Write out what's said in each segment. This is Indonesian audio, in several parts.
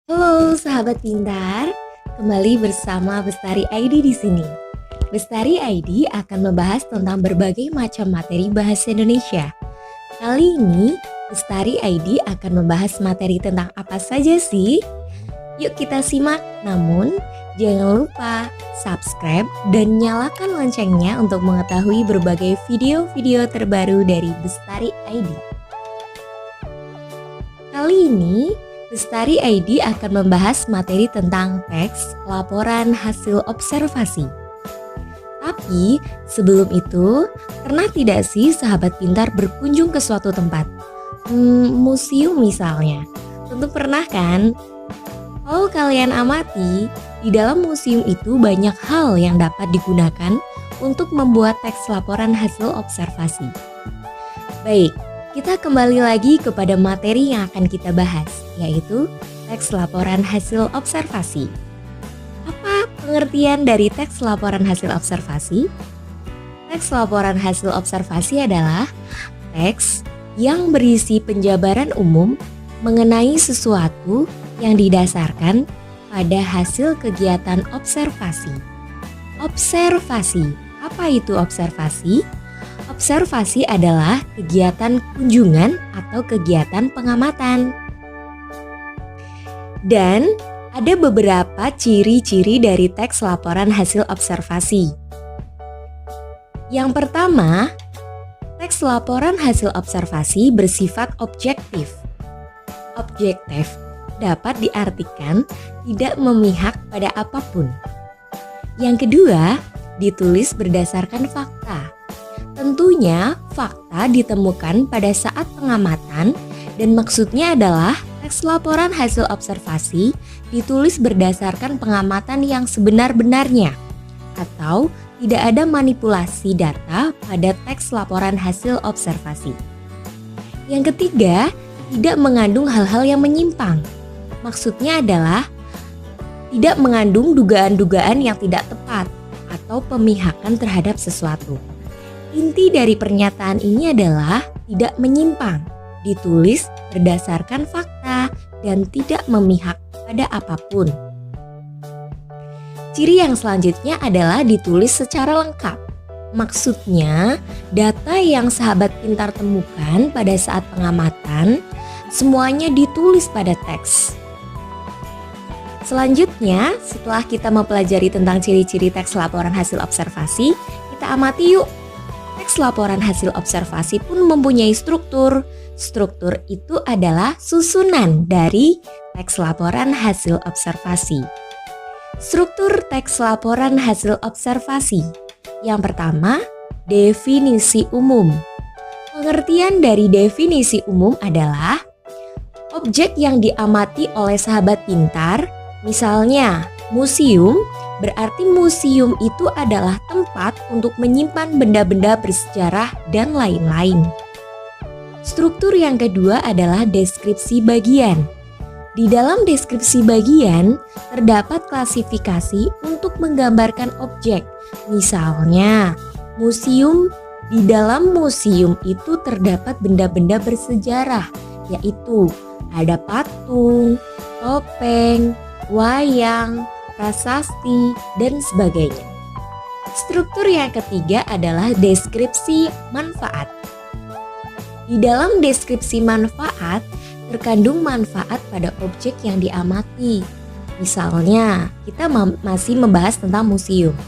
Halo sahabat pintar, kembali bersama Bestari ID di sini. Bestari ID akan membahas tentang berbagai macam materi bahasa Indonesia. Kali ini Bestari ID akan membahas materi tentang apa saja sih? Yuk kita simak, namun jangan lupa subscribe dan nyalakan loncengnya untuk mengetahui berbagai video-video terbaru dari Bestari ID. Kali ini Bestari ID akan membahas materi tentang teks laporan hasil observasi. Tapi sebelum itu, pernah tidak sih sahabat pintar berkunjung ke suatu tempat? Museum misalnya. Tentu pernah kan? Kalau kalian amati, di dalam museum itu banyak hal yang dapat digunakan untuk membuat teks laporan hasil observasi. Baik, kita kembali lagi kepada materi yang akan kita bahas, yaitu teks laporan hasil observasi. Apa pengertian dari teks laporan hasil observasi? Teks laporan hasil observasi adalah teks yang berisi penjabaran umum mengenai sesuatu yang didasarkan pada hasil kegiatan observasi. Observasi, apa itu observasi? Observasi adalah kegiatan kunjungan atau kegiatan pengamatan. Dan ada beberapa ciri-ciri dari teks laporan hasil observasi. Yang pertama, teks laporan hasil observasi bersifat objektif. Objektif dapat diartikan tidak memihak pada apapun. Yang kedua, ditulis berdasarkan fakta. Tentunya fakta ditemukan pada saat pengamatan dan maksudnya adalah teks laporan hasil observasi ditulis berdasarkan pengamatan yang sebenar-benarnya atau tidak ada manipulasi data pada teks laporan hasil observasi. Yang ketiga, tidak mengandung hal-hal yang menyimpang. Maksudnya adalah tidak mengandung dugaan-dugaan yang tidak tepat atau pemihakan terhadap sesuatu. Inti dari pernyataan ini adalah tidak menyimpang, ditulis berdasarkan fakta, dan tidak memihak pada apapun. Ciri yang selanjutnya adalah ditulis secara lengkap. Maksudnya, data yang sahabat pintar temukan pada saat pengamatan, semuanya ditulis pada teks. Selanjutnya, setelah kita mempelajari tentang ciri-ciri teks laporan hasil observasi, kita amati yuk. Teks laporan hasil observasi pun mempunyai struktur. Struktur itu adalah susunan dari teks laporan hasil observasi. Struktur teks laporan hasil observasi. Yang pertama, definisi umum. Pengertian dari definisi umum adalah objek yang diamati oleh sahabat pintar, misalnya museum. Berarti museum itu adalah tempat untuk menyimpan benda-benda bersejarah dan lain-lain. Struktur yang kedua adalah deskripsi bagian. Di dalam deskripsi bagian terdapat klasifikasi untuk menggambarkan objek. Misalnya, museum, di dalam museum itu terdapat benda-benda bersejarah, yaitu ada patung, topeng, wayang, prasasti, dan sebagainya. Struktur yang ketiga adalah deskripsi manfaat. Di dalam deskripsi manfaat terkandung manfaat pada objek yang diamati. Misalnya, kita masih membahas tentang museum.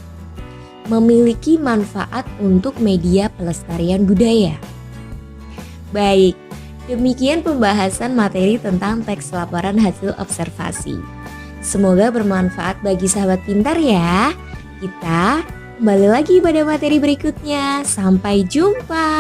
Memiliki manfaat untuk media pelestarian budaya. Baik, demikian pembahasan materi tentang teks laporan hasil observasi. Semoga bermanfaat bagi sahabat pintar ya. Kita kembali lagi pada materi berikutnya. Sampai jumpa.